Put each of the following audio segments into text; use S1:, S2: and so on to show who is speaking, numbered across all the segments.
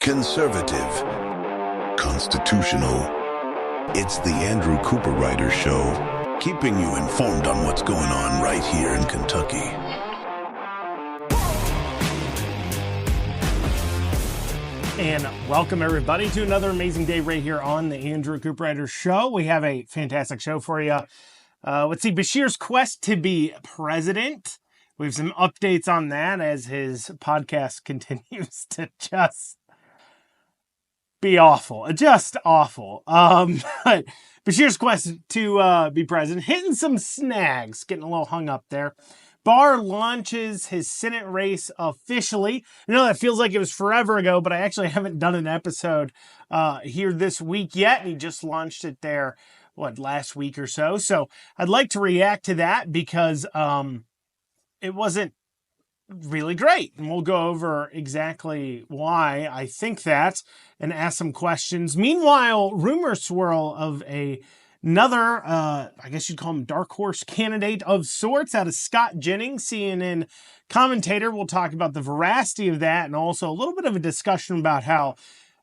S1: conservative, constitutional. It's the Andrew Cooperrider Show, keeping you informed on what's going on right here in Kentucky.
S2: And welcome, everybody, to another amazing day right here on the Andrew Cooperrider Show. We have a fantastic show for you. Let's see, Beshear's quest to be president. We have some updates on that as his podcast continues to just be awful. Just awful. But Beshear's quest to be president, hitting some snags, getting a little hung up there. Barr launches his Senate race officially. I know that feels like it was forever ago, but I actually haven't done an episode here this week yet. He just launched it there, last week or so. So I'd like to react to that because it wasn't really great. And we'll go over exactly why I think that and ask some questions. Meanwhile, rumors swirl of another, I guess you'd call him dark horse candidate of sorts out of Scott Jennings, CNN commentator. We'll talk about the veracity of that and also a little bit of a discussion about how,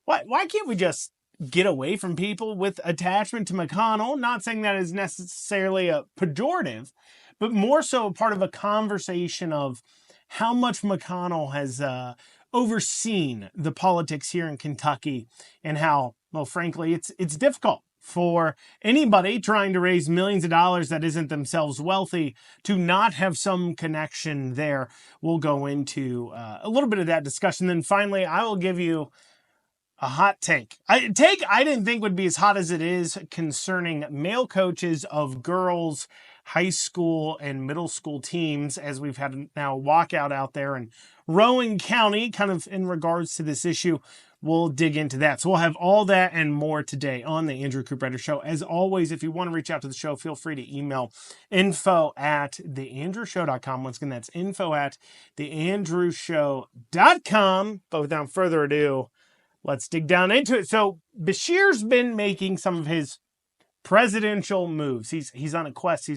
S2: why can't we just get away from people with attachment to McConnell? Not saying that is necessarily a pejorative, but more so a part of a conversation of how much McConnell has overseen the politics here in Kentucky and how, well, frankly, it's difficult for anybody trying to raise millions of dollars that isn't themselves wealthy to not have some connection there. We'll go into a little bit of that discussion. Then finally, I will give you a hot take. I didn't think would be as hot as it is concerning male coaches of girls' high school and middle school teams, as we've had now a walkout out there in Rowan County, kind of in regards to this issue. We'll dig into that. So we'll have all that and more today on the Andrew Cooperrider Show. As always, if you want to reach out to the show, feel free to email info@theandrewshow.com. Once again, that's info@theandrewshow.com. But without further ado, let's dig down into it. So Beshear's been making some of his presidential moves. He's on a quest.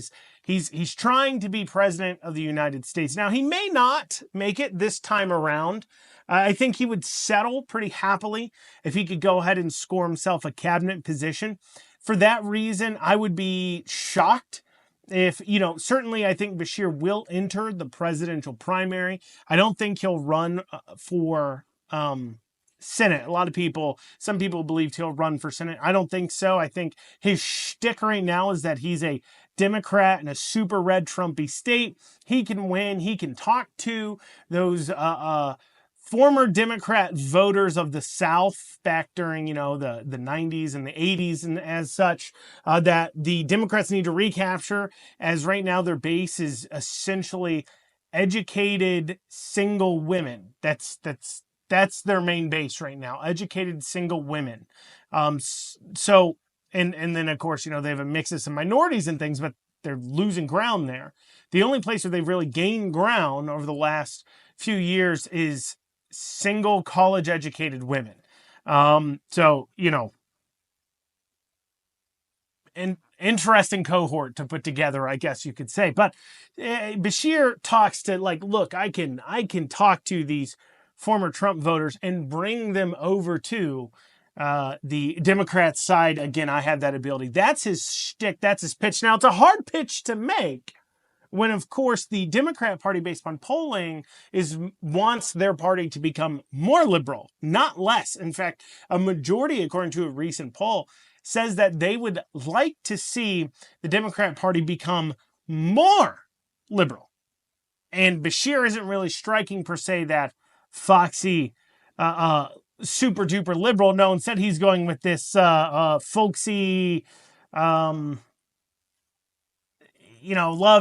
S2: He's trying to be president of the United States. Now, he may not make it this time around. I think he would settle pretty happily if he could go ahead and score himself a cabinet position. For that reason, I would be shocked if, certainly I think Beshear will enter the presidential primary. I don't think he'll run for Senate. Some people believe he'll run for Senate. I don't think so. I think his shtick right now is that he's a Democrat in a super red Trumpy state. He can win. He can talk to those former Democrat voters of the South back during, the 90s and the 80s and as such, that the Democrats need to recapture, as right now their base is essentially educated single women. That's their main base right now, educated single women. And then of course, they have a mix of some minorities and things, but they're losing ground there. The only place where they've really gained ground over the last few years is single college educated women. An interesting cohort to put together, I guess you could say. But Beshear talks to look, I can talk to these former Trump voters and bring them over to the Democrat side. Again, I have that ability. That's his shtick. That's his pitch. Now, it's a hard pitch to make when, of course, the Democrat Party, based on polling, wants their party to become more liberal, not less. In fact, a majority, according to a recent poll, says that they would like to see the Democrat Party become more liberal. And Beshear isn't really striking, per se, that foxy, super duper liberal. No, instead he's going with this folksy, love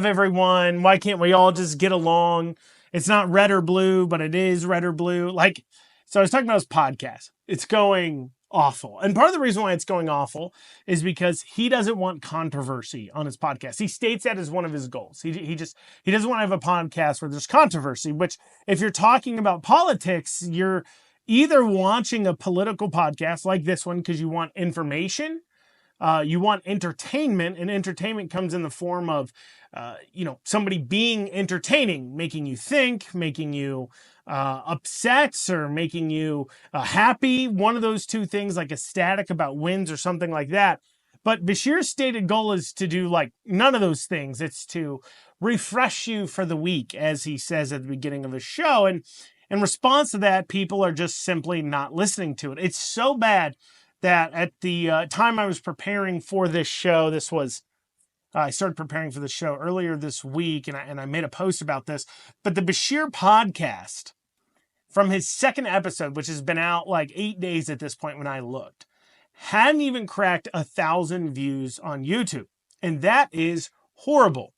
S2: everyone. Why can't we all just get along? It's not red or blue, but it is red or blue. So I was talking about his podcast. It's going awful. And part of the reason why it's going awful is because he doesn't want controversy on his podcast. He states that as one of his goals. He doesn't want to have a podcast where there's controversy, which if you're talking about politics, you're either watching a political podcast like this one because you want information, you want entertainment, and entertainment comes in the form of, somebody being entertaining, making you think, making you upset or making you happy. One of those two things, like ecstatic about wins or something like that. But Beshear's stated goal is to do like none of those things. It's to refresh you for the week, as he says at the beginning of his show. And in response to that, people are just simply not listening to it. It's so bad that at the time I was preparing for this show, I started preparing for the show earlier this week, and I made a post about this. But the Beshear podcast, from his second episode, which has been out like 8 days at this point when I looked, hadn't even cracked 1,000 views on YouTube. And that is horrible.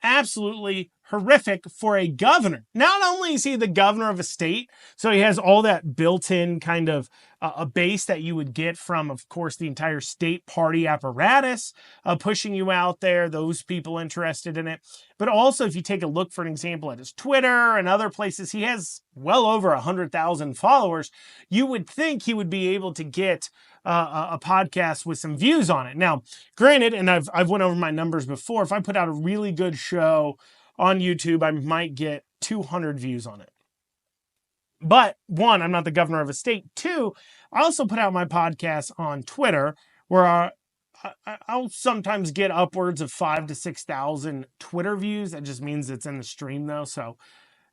S2: Absolutely horrific for a governor. Not only is he the governor of a state, so he has all that built-in kind of a base that you would get from, of course, the entire state party apparatus pushing you out there, those people interested in it. But also, if you take a look, for an example, at his Twitter and other places, he has well over 100,000 followers. You would think he would be able to get a podcast with some views on it. Now, granted, and I've went over my numbers before, if I put out a really good show on YouTube, I might get 200 views on it. But one, I'm not the governor of a state. Two, I also put out my podcast on Twitter, where I'll sometimes get upwards of 5,000 to 6,000 Twitter views. That just means it's in the stream, though. So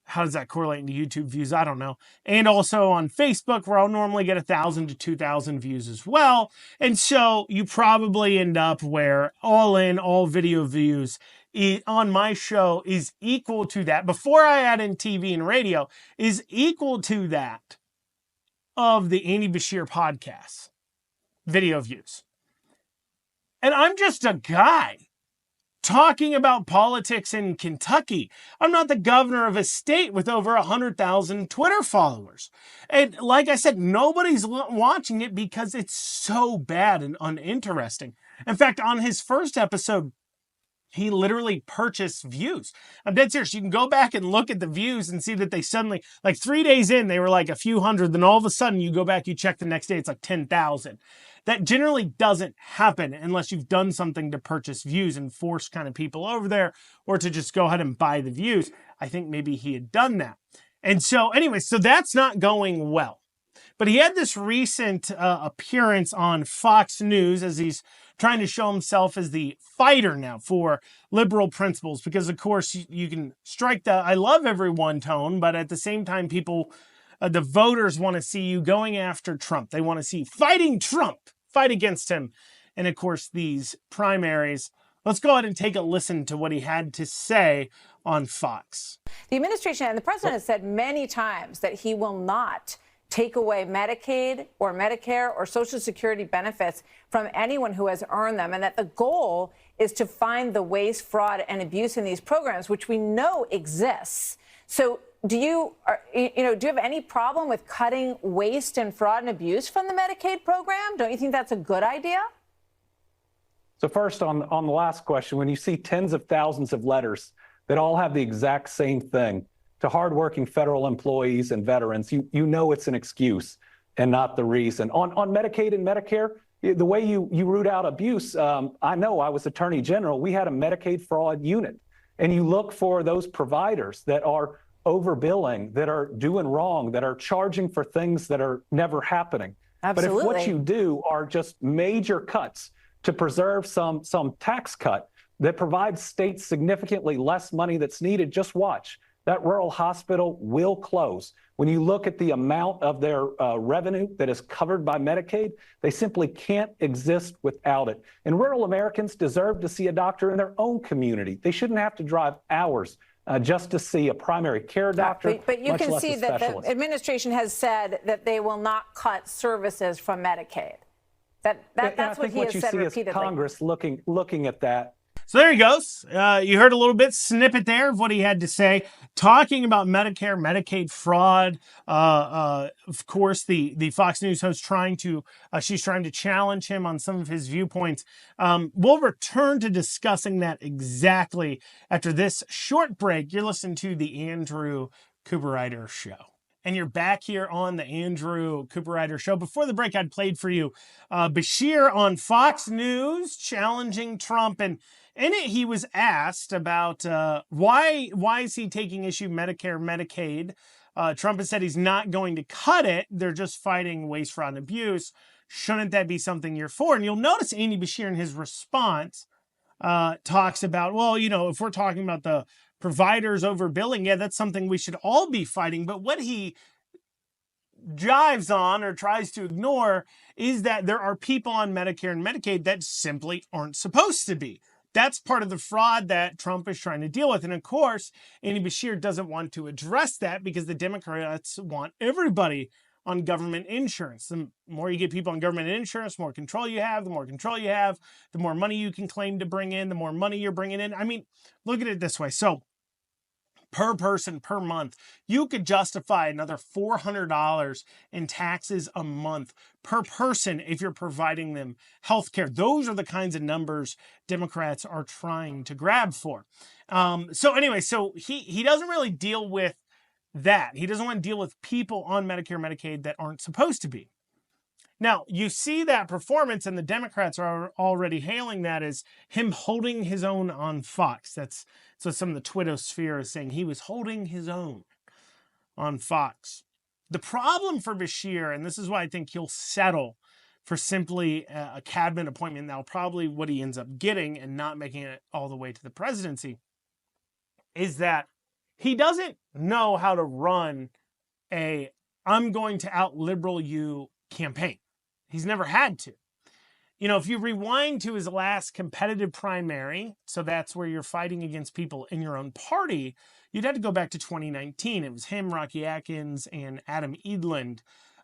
S2: how does that correlate to YouTube views? I don't know. And also on Facebook, where I'll normally get 1,000 to 2,000 views as well. And so you probably end up where all video views on my show is equal to that, before I add in TV and radio, is equal to that of the Andy Beshear podcast video views. And I'm just a guy talking about politics in Kentucky. I'm not the governor of a state with over 100,000 Twitter followers. And like I said, nobody's watching it because it's so bad and uninteresting. In fact, on his first episode, he literally purchased views. I'm dead serious. You can go back and look at the views and see that they suddenly, like 3 days in, they were like a few hundred. Then all of a sudden you go back, you check the next day, it's like 10,000. That generally doesn't happen unless you've done something to purchase views and force kind of people over there, or to just go ahead and buy the views. I think maybe he had done that. And so anyway, so that's not going well. But he had this recent appearance on Fox News as he's trying to show himself as the fighter now for liberal principles. Because, of course, you can strike the I love everyone tone, but at the same time, people, the voters want to see you going after Trump. They want to see fighting Trump, fight against him. And, of course, these primaries. Let's go ahead and take a listen to what he had to say on Fox.
S3: The administration and the president has said many times that he will not take away Medicaid or Medicare or Social Security benefits from anyone who has earned them, and that the goal is to find the waste, fraud, and abuse in these programs, which we know exists. So do you have any problem with cutting waste and fraud and abuse from the Medicaid program? Don't you think that's a good idea?
S4: So first, on the last question, when you see tens of thousands of letters that all have the exact same thing to hardworking federal employees and veterans, you know it's an excuse and not the reason. On Medicaid and Medicare, the way you root out abuse, I know I was Attorney General. We had a Medicaid fraud unit, and you look for those providers that are overbilling, that are doing wrong, that are charging for things that are never happening.
S3: Absolutely.
S4: But if what you do are just major cuts to preserve some tax cut that provides states significantly less money that's needed, just watch. That rural hospital will close. When you look at the amount of their revenue that is covered by Medicaid, they simply can't exist without it. And rural Americans deserve to see a doctor in their own community. They shouldn't have to drive hours just to see a primary care doctor.
S3: But you can see that the administration has said that they will not cut services from Medicaid. That's what he has said repeatedly.
S4: Is Congress looking at that.
S2: So there he goes. You heard a little bit snippet there of what he had to say, talking about Medicare, Medicaid fraud. Of course, the Fox News host she's trying to challenge him on some of his viewpoints. We'll return to discussing that exactly after this short break. You're listening to the Andrew Cooperrider Show. And you're back here on the Andrew Cooperrider Show. Before the break, I'd played for you Beshear on Fox News challenging Trump. And in it, he was asked about why is he taking issue Medicare, Medicaid, Trump has said he's not going to cut it. They're just fighting waste, fraud, and abuse. Shouldn't that be something you're for? And you'll notice Andy Beshear in his response talks about, well, if we're talking about the providers overbilling, yeah, that's something we should all be fighting. But what he jives on or tries to ignore is that there are people on Medicare and Medicaid that simply aren't supposed to be. That's part of the fraud that Trump is trying to deal with. And of course, Andy Beshear doesn't want to address that because the Democrats want everybody on government insurance. The more you get people on government insurance, the more control you have. The more control you have, the more money you can claim to bring in, the more money you're bringing in. I mean, look at it this way. So per person per month, you could justify another $400 in taxes a month per person if you're providing them health care. Those are the kinds of numbers Democrats are trying to grab for. So he doesn't really deal with that. He doesn't want to deal with people on Medicare, Medicaid that aren't supposed to be. Now, you see that performance, and the Democrats are already hailing that as him holding his own on Fox. That's what some of the Twittersphere is saying. He was holding his own on Fox. The problem for Beshear, and this is why I think he'll settle for simply a cabinet appointment, that'll probably what he ends up getting and not making it all the way to the presidency, is that he doesn't know how to run a I'm going to out-liberal you campaign. He's never had to. If you rewind to his last competitive primary, so that's where you're fighting against people in your own party, you'd have to go back to 2019. It was him, Rocky Atkins, and Adam Edlund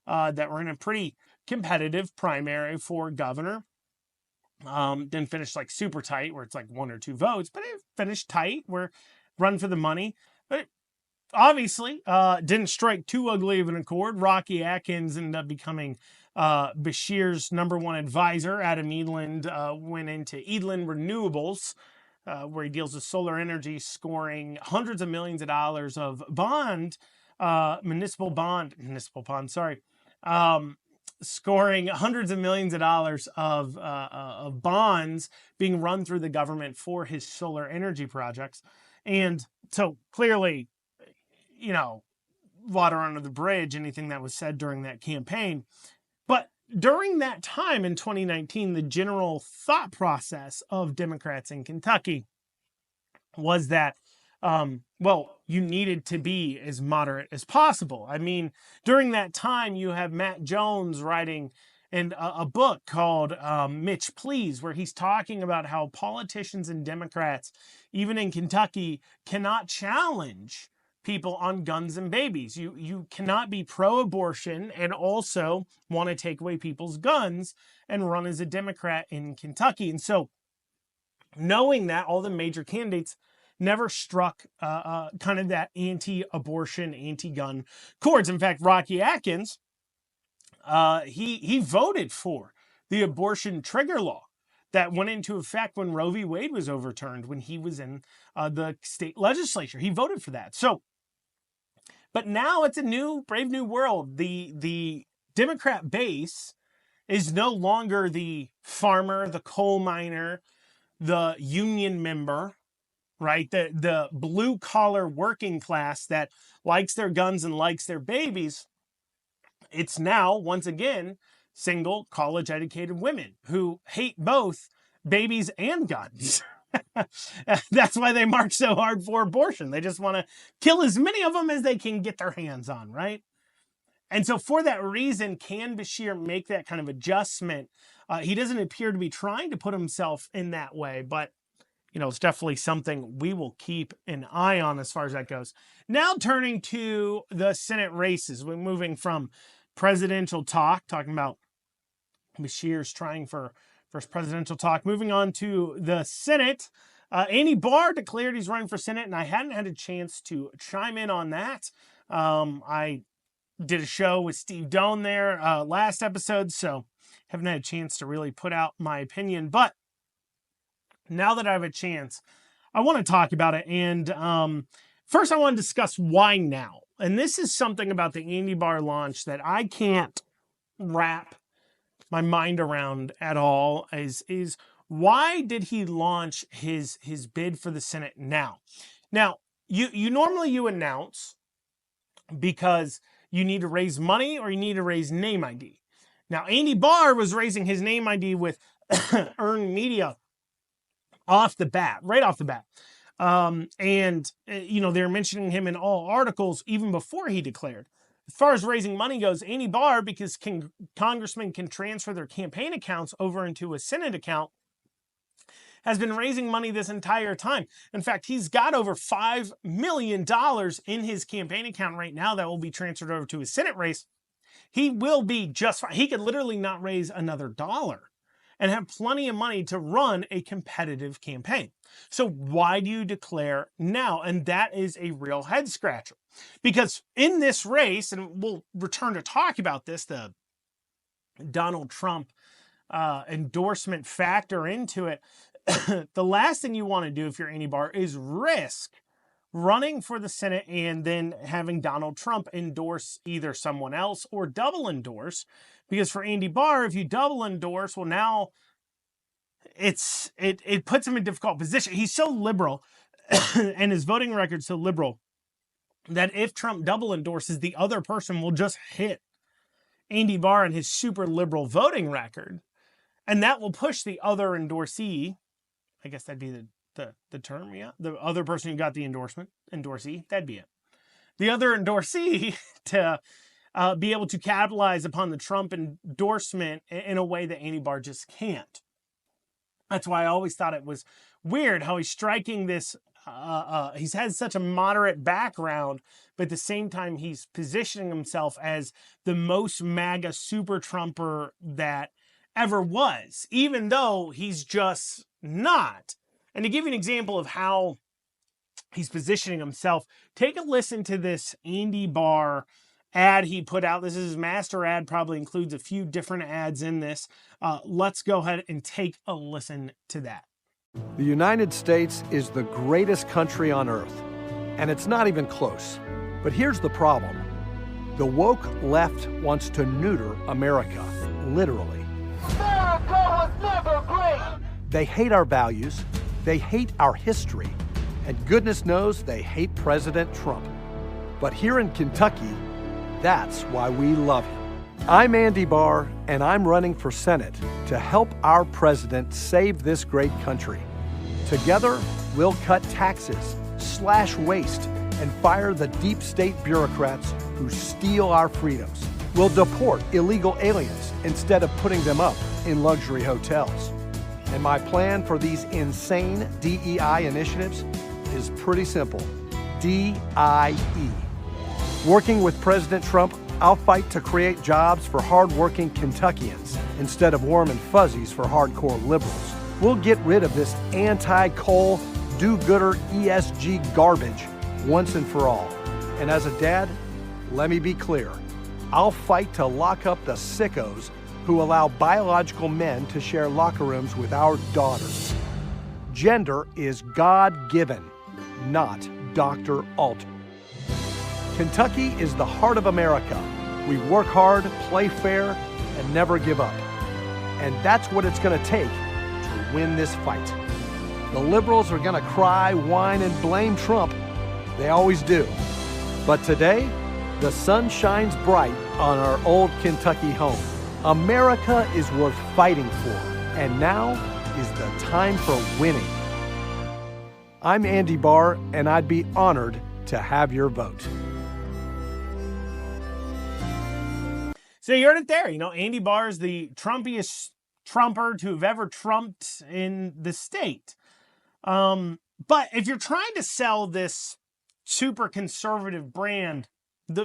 S2: that were in a pretty competitive primary for governor. Didn't finish like super tight where it's like 1 or 2 votes, but it finished tight where run for the money. But obviously didn't strike too ugly of an accord. Rocky Atkins ended up becoming Beshear's #1 advisor. Adam Edlund went into Edlund Renewables, where he deals with solar energy, scoring hundreds of millions of dollars of municipal bond, scoring hundreds of millions of dollars of bonds being run through the government for his solar energy projects. And so clearly, water under the bridge, anything that was said during that campaign. But during that time in 2019, the general thought process of Democrats in Kentucky was that, you needed to be as moderate as possible. I mean, during that time, you have Matt Jones writing a book called Mitch, Please, where he's talking about how politicians and Democrats, even in Kentucky, cannot challenge people on guns and babies. You cannot be pro-abortion and also want to take away people's guns and run as a Democrat in Kentucky. And so knowing that, all the major candidates never struck kind of that anti-abortion, anti-gun chords. In fact, Rocky Atkins, he voted for the abortion trigger law that went into effect when Roe v. Wade was overturned when he was in the state legislature. He voted for that. So, but now it's a brave new world. The Democrat base is no longer the farmer, the coal miner, the union member, right? The blue collar working class that likes their guns and likes their babies. It's now, once again, single college educated women who hate both babies and guns. That's why they march so hard for abortion. They just want to kill as many of them as they can get their hands on, right? And so for that reason, can Beshear make that kind of adjustment? He doesn't appear to be trying to put himself in that way, but it's definitely something we will keep an eye on as far as that goes. Now turning to the Senate races, we're moving from presidential talk, talking about Beshear's trying for first presidential talk, moving on to the Senate. Andy Barr declared he's running for Senate, and I hadn't had a chance to chime in on that. I did a show with Steve Doan there last episode, so haven't had a chance to really put out my opinion. But now that I have a chance, I want to talk about it. And first, I want to discuss why now. And this is something about the Andy Barr launch that I can't wrap my mind around at all. Is why did he launch his bid for the Senate now? Now, you normally announce because you need to raise money or you need to raise name ID. Now, Andy Barr was raising his name ID with earned media off the bat, right off the bat. They're mentioning him in all articles even before he declared. As far as raising money goes, Andy Barr, because congressmen can transfer their campaign accounts over into a Senate account, has been raising money this entire time. In fact, he's got over $5 million in his campaign account right now that will be transferred over to his Senate race. He will be just fine. He could literally not raise another dollar and have plenty of money to run a competitive campaign. So why do you declare now? And that is a real head scratcher. Because in this race, and we'll return to talk about this, the Donald Trump endorsement factor into it, the last thing you want to do if you're Andy Barr is risk running for the Senate and then having Donald Trump endorse either someone else or double endorse. Because for Andy Barr, if you double endorse, well, now it puts him in a difficult position. He's so liberal and his voting record's so liberal that if Trump double endorses, the other person will just hit Andy Barr and his super liberal voting record. And that will push the other endorsee, I guess that'd be the term, yeah. The other person who got the endorsee, that'd be it. The other endorsee to be able to capitalize upon the Trump endorsement in a way that Andy Barr just can't. That's why I always thought it was weird how he's striking this. He's had such a moderate background, but at the same time, he's positioning himself as the most MAGA super Trumper that ever was, even though he's just not. And to give you an example of how he's positioning himself, take a listen to this Andy Barr ad he put out. This is his master ad, probably includes a few different ads in this. Let's go ahead and take a listen to that.
S5: The United States is the greatest country on earth, and it's not even close. But here's the problem. The woke left wants to neuter America, literally.
S6: America was never great!
S5: They hate our values, they hate our history, and goodness knows they hate President Trump. But here in Kentucky, that's why we love him. I'm Andy Barr, and I'm running for Senate to help our president save this great country. Together, we'll cut taxes, slash waste, and fire the deep state bureaucrats who steal our freedoms. We'll deport illegal aliens instead of putting them up in luxury hotels. And my plan for these insane DEI initiatives is pretty simple. DIE. Working with President Trump, I'll fight to create jobs for hardworking Kentuckians instead of warm and fuzzies for hardcore liberals. We'll get rid of this anti-coal, do-gooder ESG garbage once and for all. And as a dad, let me be clear. I'll fight to lock up the sickos who allow biological men to share locker rooms with our daughters. Gender is God-given, not Dr. Alter. Kentucky is the heart of America. We work hard, play fair, and never give up. And that's what it's going to take to win this fight. The liberals are going to cry, whine, and blame Trump. They always do. But today, the sun shines bright on our old Kentucky home. America is worth fighting for, and now is the time for winning. I'm Andy Barr, and I'd be honored to have your vote.
S2: So you heard it there. Andy Barr is the Trumpiest Trumper to have ever trumped in the state. But if you're trying to sell this super conservative brand,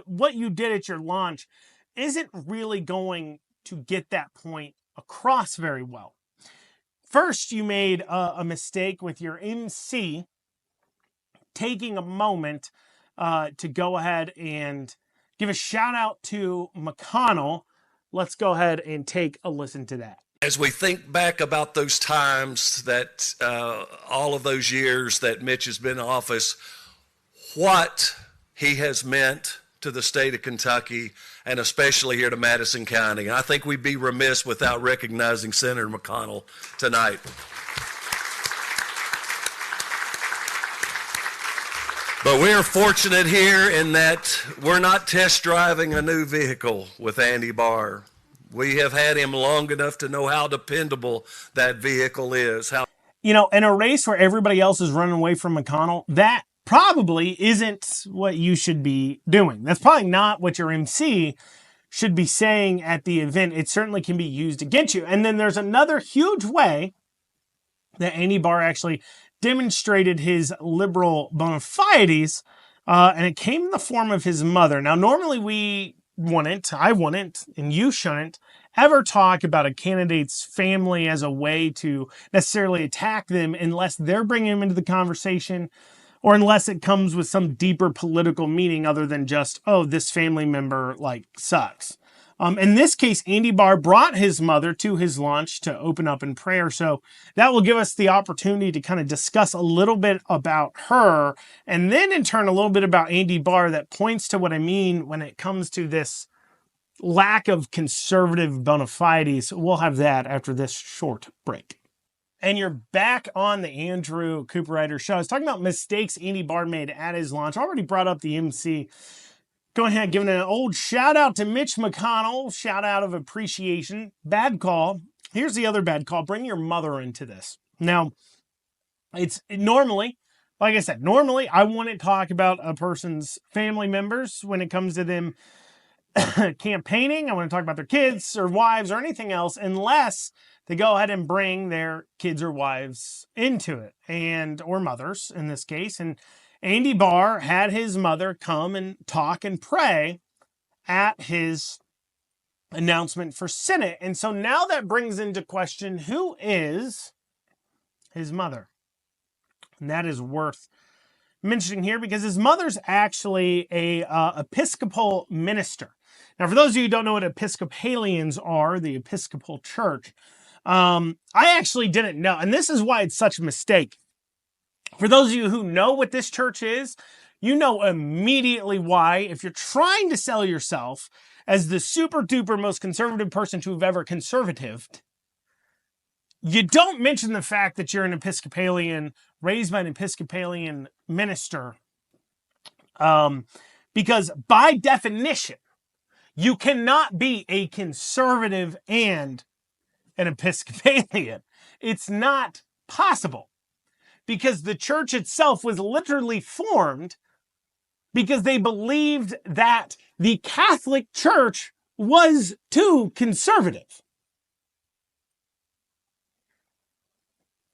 S2: what you did at your launch isn't really going to get that point across very well. First, you made a mistake with your MC taking a moment to go ahead and give a shout out to McConnell. Let's go ahead and take a listen to that.
S7: As we think back about those times that all of those years that Mitch has been in office, what he has meant to the state of Kentucky and especially here to Madison County. And I think we'd be remiss without recognizing Senator McConnell tonight. But we're fortunate here in that we're not test driving a new vehicle with Andy Barr. We have had him long enough to know how dependable that vehicle is.
S2: You know, in a race where everybody else is running away from McConnell, that probably isn't what you should be doing. That's probably not what your MC should be saying at the event. It certainly can be used against you. And then there's another huge way that Andy Barr actually demonstrated his liberal bona fides, and it came in the form of his mother. Now, normally I wouldn't, and you shouldn't ever talk about a candidate's family as a way to necessarily attack them unless they're bringing them into the conversation, or unless it comes with some deeper political meaning other than just, oh, this family member sucks. In this case, Andy Barr brought his mother to his launch to open up in prayer. So that will give us the opportunity to kind of discuss a little bit about her, and then in turn a little bit about Andy Barr that points to what I mean when it comes to this lack of conservative bona fides. We'll have that after this short break. And you're back on the Andrew Cooperrider Show. I was talking about mistakes Andy Barr made at his launch. I already brought up the MC. Go ahead, giving an old shout out to Mitch McConnell. Shout out of appreciation. Bad call. Here's the other bad call. Bring your mother into this. Now, it's normally, like I said, normally I wouldn't talk about a person's family members when it comes to them campaigning. I want to talk about their kids or wives or anything else unless they go ahead and bring their kids or wives into it, or mothers in this case. And Andy Barr had his mother come and talk and pray at his announcement for Senate. And so now that brings into question, who is his mother? And that is worth mentioning here because his mother's actually a Episcopal minister. Now, for those of you who don't know what Episcopalians are, the Episcopal Church, I actually didn't know. And this is why it's such a mistake. For those of you who know what this church is, you know immediately why, if you're trying to sell yourself as the super duper most conservative person to have ever conservatived, you don't mention the fact that you're an Episcopalian, raised by an Episcopalian minister, because by definition, you cannot be a conservative and an Episcopalian. It's not possible. Because the church itself was literally formed because they believed that the Catholic Church was too conservative.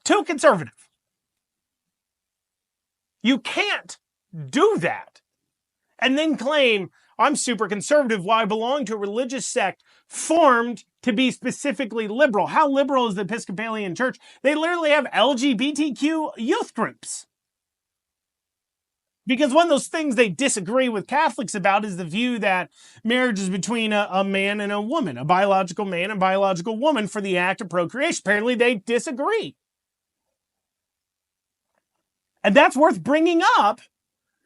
S2: Too conservative. You can't do that and then claim, I'm super conservative while I belong to a religious sect formed to be specifically liberal. How liberal is the Episcopalian Church? They literally have LGBTQ youth groups. Because one of those things they disagree with Catholics about is the view that marriage is between a man and a woman, a biological man and biological woman for the act of procreation. Apparently they disagree. And that's worth bringing up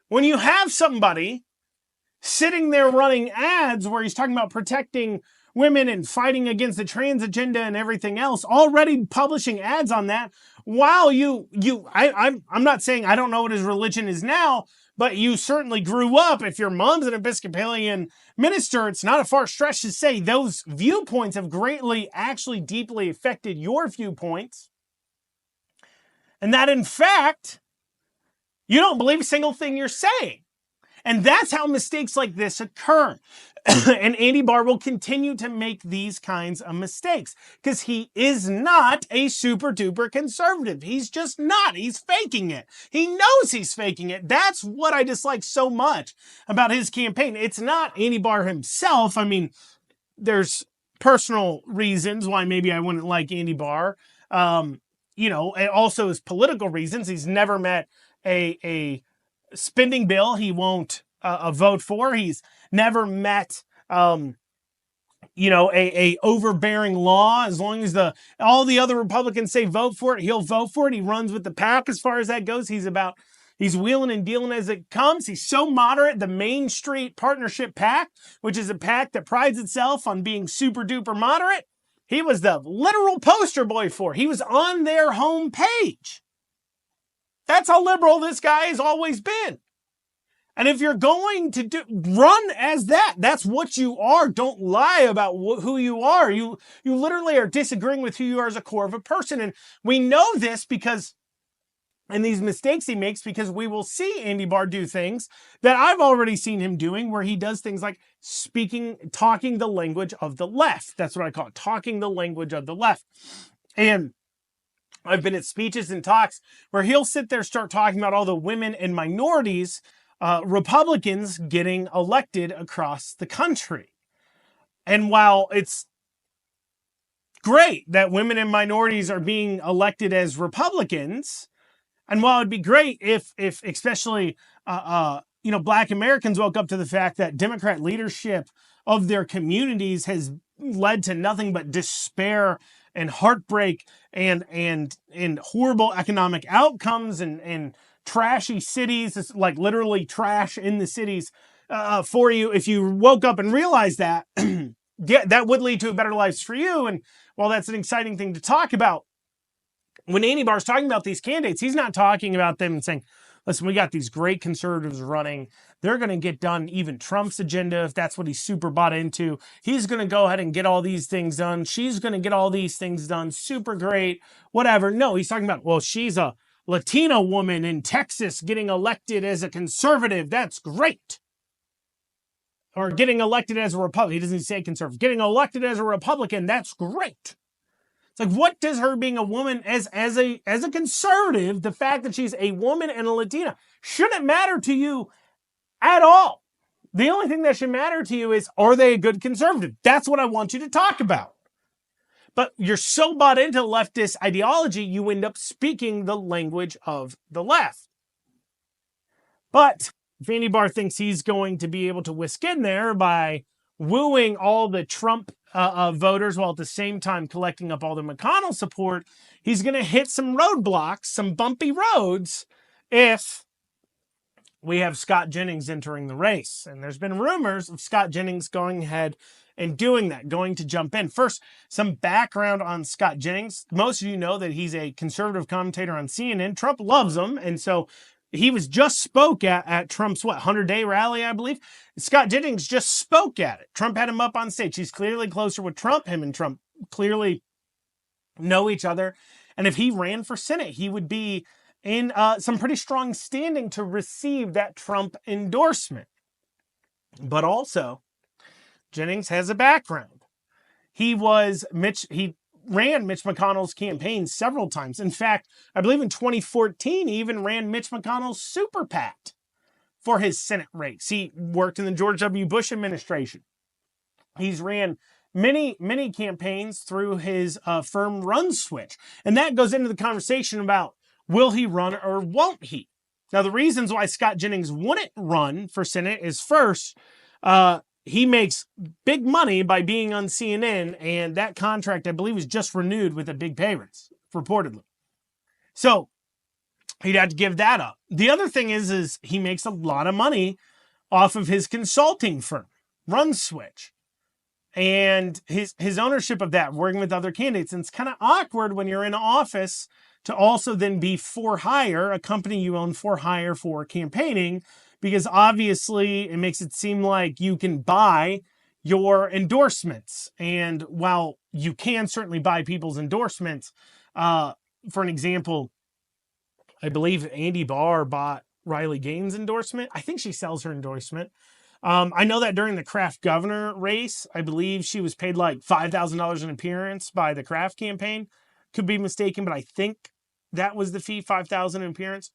S2: when you have somebody sitting there running ads where he's talking about protecting women and fighting against the trans agenda and everything else, already publishing ads on that, while I'm not saying I don't know what his religion is now, but you certainly grew up. If your mom's an Episcopalian minister, it's not a far stretch to say those viewpoints have greatly, actually deeply affected your viewpoints. And that, in fact, you don't believe a single thing you're saying. And that's how mistakes like this occur. And Andy Barr will continue to make these kinds of mistakes because he is not a super duper conservative. He's just not. He's faking it. He knows he's faking it. That's what I dislike so much about his campaign. It's not Andy Barr himself. I mean, there's personal reasons why maybe I wouldn't like Andy Barr. And also his political reasons. He's never met a spending bill he won't vote for. He's never met, a overbearing law. As long as all the other Republicans say vote for it, he'll vote for it. He runs with the pack as far as that goes. He's wheeling and dealing as it comes. He's so moderate. The Main Street Partnership PAC, which is a PAC that prides itself on being super duper moderate, he was the literal poster boy for. He was on their home page. That's how liberal this guy has always been. And if you're going to run as that, that's what you are. Don't lie about who you are. You literally are disagreeing with who you are as a core of a person. And we know this because, and these mistakes he makes, because we will see Andy Barr do things that I've already seen him doing, where he does things like talking the language of the left. That's what I call it, talking the language of the left. And I've been at speeches and talks where he'll sit there, start talking about all the women and minorities, Republicans getting elected across the country. And while it's great that women and minorities are being elected as Republicans, and while it'd be great if especially, Black Americans woke up to the fact that Democrat leadership of their communities has led to nothing but despair and heartbreak and horrible economic outcomes and trashy cities. It's like literally trash in the cities for you. If you woke up and realized that, that would lead to better lives for you. And while that's an exciting thing to talk about, when Andy Barr's talking about these candidates, he's not talking about them and saying, listen, we got these great conservatives running. They're going to get done even Trump's agenda, if that's what he's super bought into. He's going to go ahead and get all these things done. She's going to get all these things done. Super great, whatever. No, he's talking about, well, she's a Latina woman in Texas getting elected as a conservative. That's great. Or getting elected as a Republican. He doesn't say conservative. Getting elected as a Republican. That's great. It's like, what does her being a woman as a conservative, the fact that she's a woman and a Latina, shouldn't matter to you at all. The only thing that should matter to you is, are they a good conservative? That's what I want you to talk about. But you're so bought into leftist ideology, you end up speaking the language of the left. But if Andy Barr thinks he's going to be able to whisk in there by wooing all the Trump voters while at the same time collecting up all the McConnell support, he's going to hit some roadblocks, some bumpy roads, if we have Scott Jennings entering the race. And there's been rumors of Scott Jennings going ahead and doing that, going to jump in. First, some background on Scott Jennings. Most of you know that he's a conservative commentator on CNN. Trump loves him, and so he was just spoke at Trump's 100-day rally, I believe. Scott Jennings just spoke at it. Trump had him up on stage. He's clearly closer with Trump. Him and Trump clearly know each other. And if he ran for Senate, he would be in some pretty strong standing to receive that Trump endorsement. But also, Jennings has a background. He ran Mitch McConnell's campaign several times. In fact, I believe in 2014, he even ran Mitch McConnell's super PAC for his Senate race. He worked in the George W. Bush administration. He's ran many, many campaigns through his firm Run Switch. And that goes into the conversation about, will he run or won't he? Now, the reasons why Scott Jennings wouldn't run for Senate is, first, he makes big money by being on CNN, and that contract, I believe, was just renewed with a big pay raise, reportedly. So he'd have to give that up. The other thing is he makes a lot of money off of his consulting firm, Run Switch, and his ownership of that, working with other candidates. And it's kind of awkward when you're in office to also then be for hire, a company you own for hire for campaigning, because obviously it makes it seem like you can buy your endorsements. And while you can certainly buy people's endorsements, for an example, I believe Andy Barr bought Riley Gaines' endorsement. I think she sells her endorsement. I know that during the Kraft governor race, I believe she was paid like $5,000 an appearance by the Kraft campaign. Could be mistaken, but I think that was the fee, $5,000 an appearance.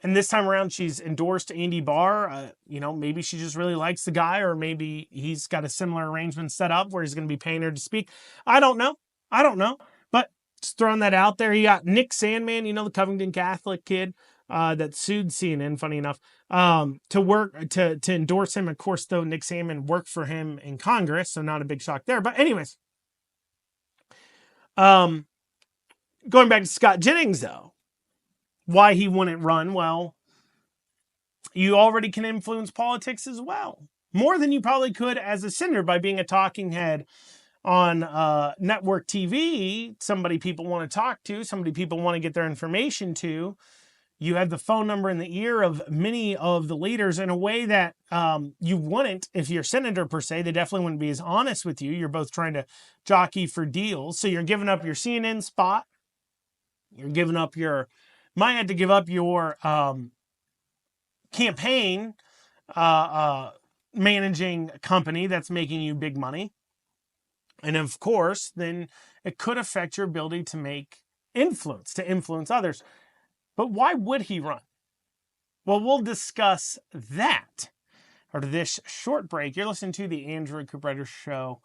S2: And this time around, she's endorsed Andy Barr. Maybe she just really likes the guy, or maybe he's got a similar arrangement set up where he's going to be paying her to speak. I don't know. But just throwing that out there. You got Nick Sandmann, the Covington Catholic kid that sued CNN, funny enough, to endorse him. Of course, though, Nick Sandmann worked for him in Congress, so not a big shock there. But anyways, going back to Scott Jennings, though. Why he wouldn't run? Well, you already can influence politics as well. More than you probably could as a senator by being a talking head on network TV, somebody people want to talk to, somebody people want to get their information to. You have the phone number in the ear of many of the leaders in a way that you wouldn't if you're senator per se. They definitely wouldn't be as honest with you. You're both trying to jockey for deals. So you're giving up your CNN spot. You're giving up might have to give up your campaign managing company that's making you big money. And of course, then it could affect your ability to influence others. But why would he run? Well, we'll discuss that after this short break. You're listening to the Andrew Cooperrider Show,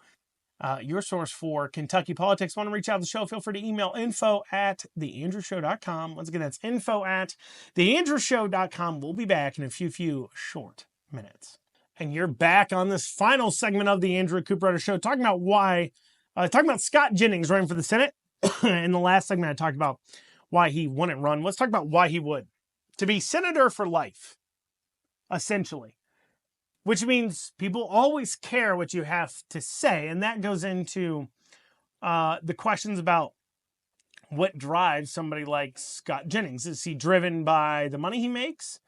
S2: your source for Kentucky politics. Want to reach out to the show? Feel free to email info@theandrewshow.com. Once again, that's info@theandrewshow.com. We'll be back in a few short minutes. And you're back on this final segment of the Andrew Cooperrider Show, talking about Scott Jennings running for the Senate. In the last segment, I talked about why he wouldn't run. Let's talk about why he would. To be senator for life, essentially. Which means people always care what you have to say. And that goes into the questions about what drives somebody like Scott Jennings. Is he driven by the money he makes?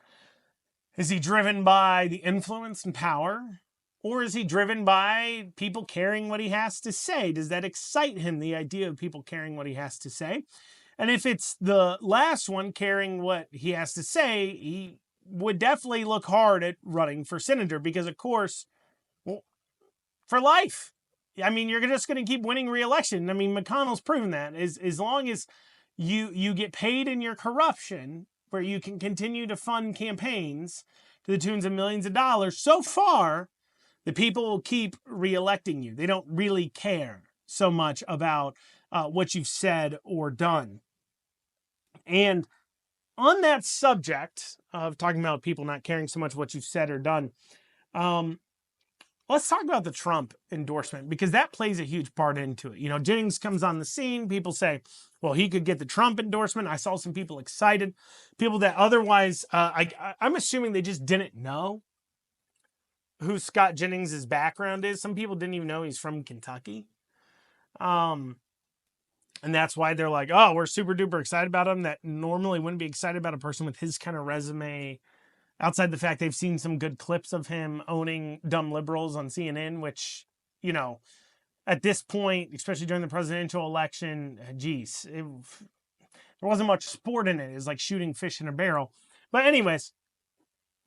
S2: Is he driven by the influence and power? Or is he driven by people caring what he has to say? Does that excite him, the idea of people caring what he has to say? And if it's the last one, caring what he has to say, he would definitely look hard at running for senator because, of course, well, for life. I mean, you're just going to keep winning re-election. I mean, McConnell's proven that. As long as you get paid in your corruption, where you can continue to fund campaigns to the tunes of millions of dollars, so far, the people will keep re-electing you. They don't really care so much about what you've said or done. And on that subject of talking about people not caring so much what you've said or done, let's talk about the Trump endorsement, because that plays a huge part into it. You know, Jennings comes on the scene. People say, well, he could get the Trump endorsement. I saw some people excited, people that otherwise, I'm assuming they just didn't know who Scott Jennings' background is. Some people didn't even know he's from Kentucky. And that's why they're like, oh, we're super duper excited about him. That normally wouldn't be excited about a person with his kind of resume, outside the fact they've seen some good clips of him owning dumb liberals on CNN, which, you know, at this point, especially during the presidential election, geez, there wasn't much sport in it. It was like shooting fish in a barrel. But anyways,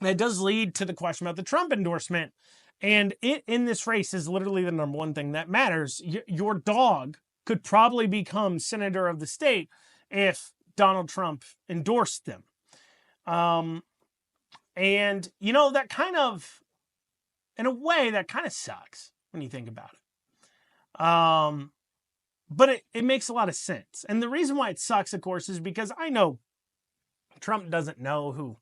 S2: that does lead to the question about the Trump endorsement. And it in this race is literally the number one thing that matters. Your dog could probably become senator of the state if Donald Trump endorsed them. And, you know, that kind of, in a way, that kind of sucks when you think about it. But it makes a lot of sense. And the reason why it sucks, of course, is because I know Trump doesn't know who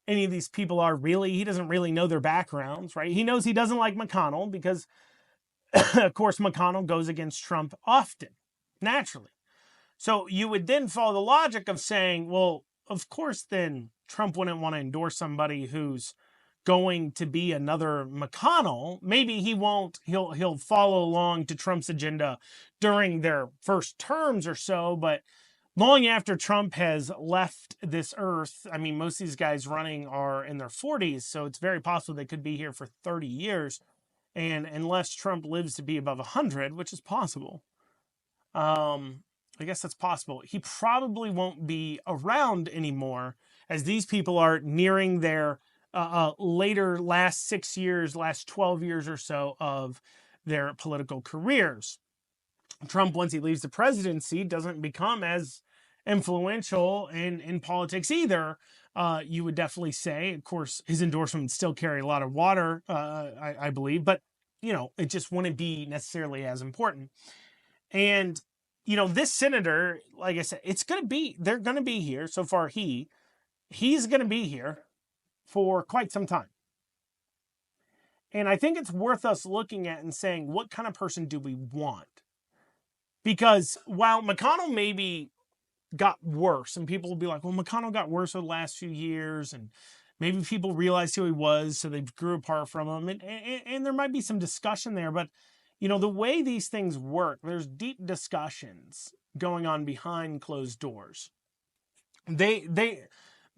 S2: any of these people are really. He doesn't really know their backgrounds, right? He knows he doesn't like McConnell because, of course, McConnell goes against Trump often, naturally. So you would then follow the logic of saying, well, of course, then Trump wouldn't want to endorse somebody who's going to be another McConnell. Maybe he won't. He'll follow along to Trump's agenda during their first terms or so, but long after Trump has left this earth, I mean, most of these guys running are in their 40s, so it's very possible they could be here for 30 years. And unless Trump lives to be above 100, which is possible, I guess that's possible, he probably won't be around anymore, as these people are nearing their later last 6 years, last 12 years or so of their political careers. Trump, once he leaves the presidency, doesn't become as influential in politics either. You would definitely say, of course, his endorsement would still carry a lot of water, I believe, but, you know, it just wouldn't be necessarily as important. And, you know, this senator, like I said, they're going to be here. So far, he's going to be here for quite some time. And I think it's worth us looking at and saying, what kind of person do we want? Because while McConnell maybe got worse, and people will be like, well, McConnell got worse over the last few years, and maybe people realized who he was, so they grew apart from him. And there might be some discussion there, but, you know, the way these things work, there's deep discussions going on behind closed doors.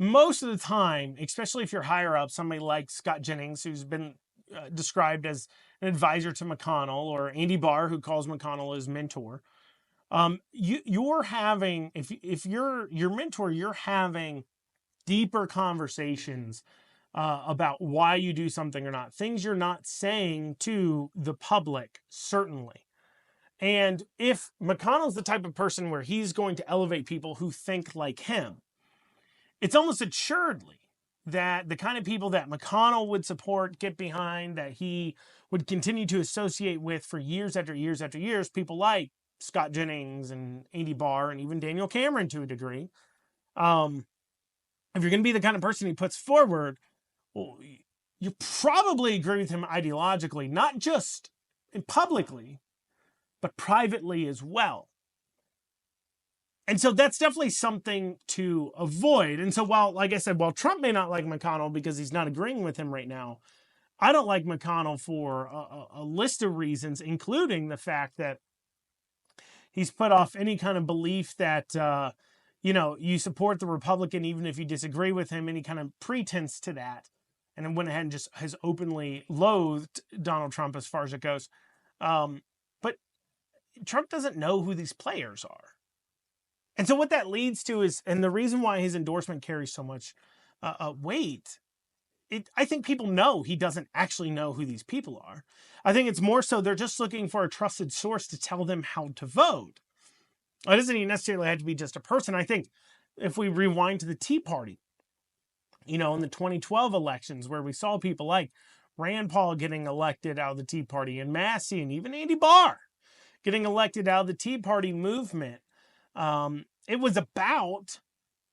S2: most of the time, especially if you're higher up, somebody like Scott Jennings, who's been described as an advisor to McConnell, or Andy Barr, who calls McConnell his mentor, you're having, if you're your mentor, you're having deeper conversations about why you do something or not, things you're not saying to the public, certainly. And if McConnell's the type of person where he's going to elevate people who think like him, it's almost assuredly that the kind of people that McConnell would support, get behind, that he would continue to associate with for years after years after years, people like Scott Jennings and Andy Barr and even Daniel Cameron to a degree. If you're going to be the kind of person he puts forward, well, you probably agree with him ideologically, not just publicly, but privately as well. And so that's definitely something to avoid. And so while, like I said, while Trump may not like McConnell because he's not agreeing with him right now, I don't like McConnell for a list of reasons, including the fact that he's put off any kind of belief that, you support the Republican even if you disagree with him, any kind of pretense to that. And then went ahead and just has openly loathed Donald Trump as far as it goes. But Trump doesn't know who these players are. And so what that leads to is, and the reason why his endorsement carries so much weight, I think people know he doesn't actually know who these people are. I think it's more so they're just looking for a trusted source to tell them how to vote. It doesn't even necessarily have to be just a person. I think if we rewind to the Tea Party, in the 2012 elections where we saw people like Rand Paul getting elected out of the Tea Party, and Massey and even Andy Barr getting elected out of the Tea Party movement, it was about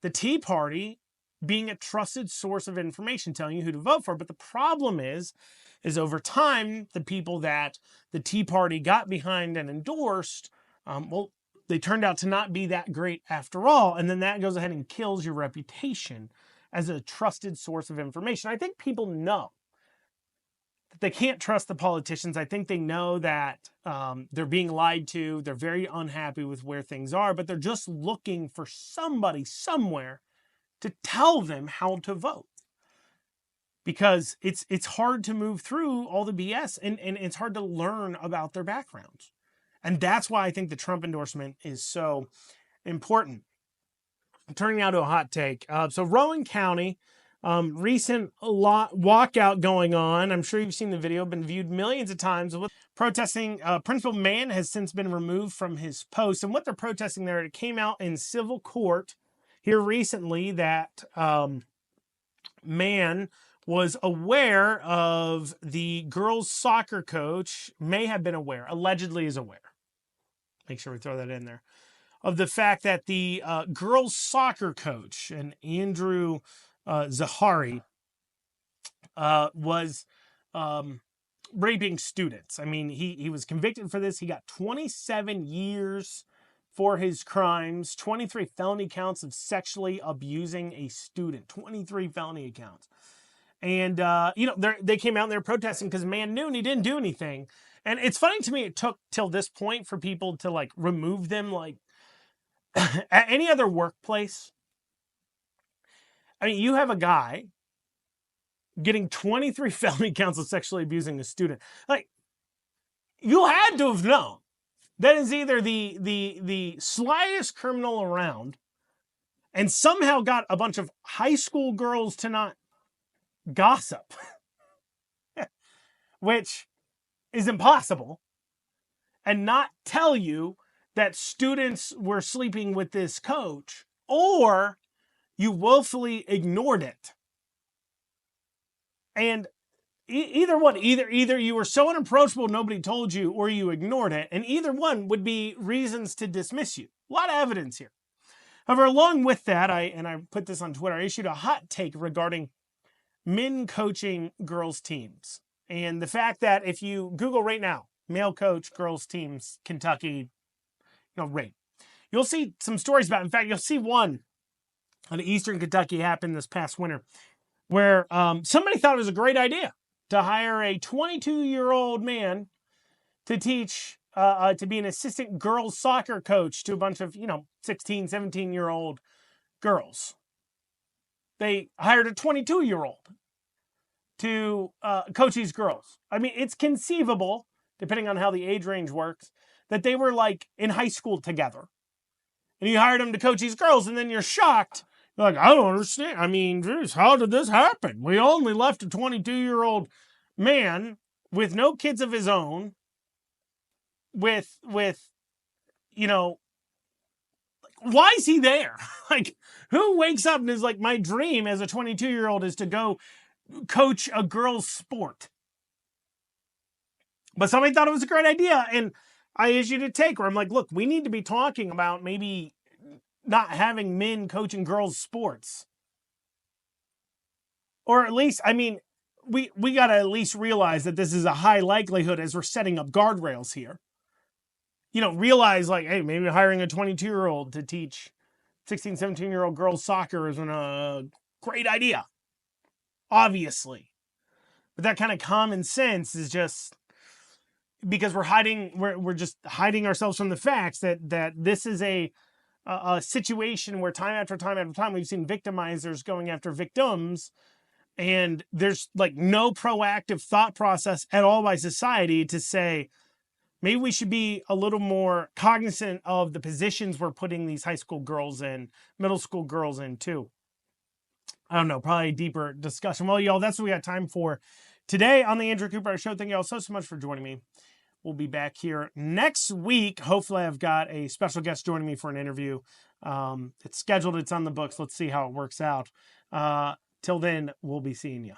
S2: the Tea Party being a trusted source of information, telling you who to vote for. But the problem is over time, the people that the Tea Party got behind and endorsed, they turned out to not be that great after all. And then that goes ahead and kills your reputation as a trusted source of information. I think people know that they can't trust the politicians. I think they know that they're being lied to. They're very unhappy with where things are, but they're just looking for somebody somewhere to tell them how to vote. Because it's hard to move through all the BS and it's hard to learn about their backgrounds. And that's why I think the Trump endorsement is so important. Turning now to a hot take. So Rowan County, recent walkout going on. I'm sure you've seen the video, been viewed millions of times. With protesting, Principal Mann has since been removed from his post. And what they're protesting there, it came out in civil court here recently that Mann was aware of the girls' soccer coach, may have been aware, allegedly is aware. Make sure we throw that in there. Of the fact that the girls' soccer coach, and Andrew Zahari, was raping students. I mean, he was convicted for this. He got 27 years for his crimes, 23 felony counts of sexually abusing a student, 23 felony counts. And, they came out and they're protesting because Mann knew and he didn't do anything. And it's funny to me, it took till this point for people to remove them, at any other workplace. I mean, you have a guy getting 23 felony counts of sexually abusing a student. You had to have known that is either the slyest criminal around and somehow got a bunch of high school girls to not gossip, which is impossible, and not tell you that students were sleeping with this coach, or you willfully ignored it. And either one, either you were so unapproachable nobody told you, or you ignored it, and either one would be reasons to dismiss you. A lot of evidence here. However, along with that, I put this on Twitter, I issued a hot take regarding men coaching girls teams. And the fact that if you Google right now, male coach girls teams, Kentucky, rape, you'll see some stories about it. In fact, you'll see one in Eastern Kentucky happened this past winter where somebody thought it was a great idea to hire a 22-year-old man to teach, to be an assistant girls soccer coach to a bunch of, 16, 17-year-old girls. they hired a 22-year-old to coach these girls. I mean, it's conceivable, depending on how the age range works, that they were like in high school together. And you hired them to coach these girls, and then you're shocked. You're like, I don't understand. I mean, geez, how did this happen? We only left a 22-year-old man with no kids of his own, with you know, why is he there? Like, who wakes up and is like, my dream as a 22-year-old is to go coach a girl's sport? But somebody thought it was a great idea, and I issued a take where I'm like, look, we need to be talking about maybe not having men coaching girls' sports. Or at least, I mean, we got to at least realize that this is a high likelihood as we're setting up guardrails here. You know, realize like, hey, maybe hiring a 22-year-old to teach 16, 17-year-old girls soccer isn't a great idea. Obviously. But that kind of common sense is just because we're just hiding ourselves from the facts that this is a situation where time after time after time we've seen victimizers going after victims, and there's like no proactive thought process at all by society to say, maybe we should be a little more cognizant of the positions we're putting these high school girls in, middle school girls in too. I don't know, probably a deeper discussion. Well, y'all, that's what we got time for today on the Andrew Cooperrider Show. Thank you all so much for joining me. We'll be back here next week. Hopefully I've got a special guest joining me for an interview. It's scheduled. It's on the books. Let's see how it works out. Till then, we'll be seeing you.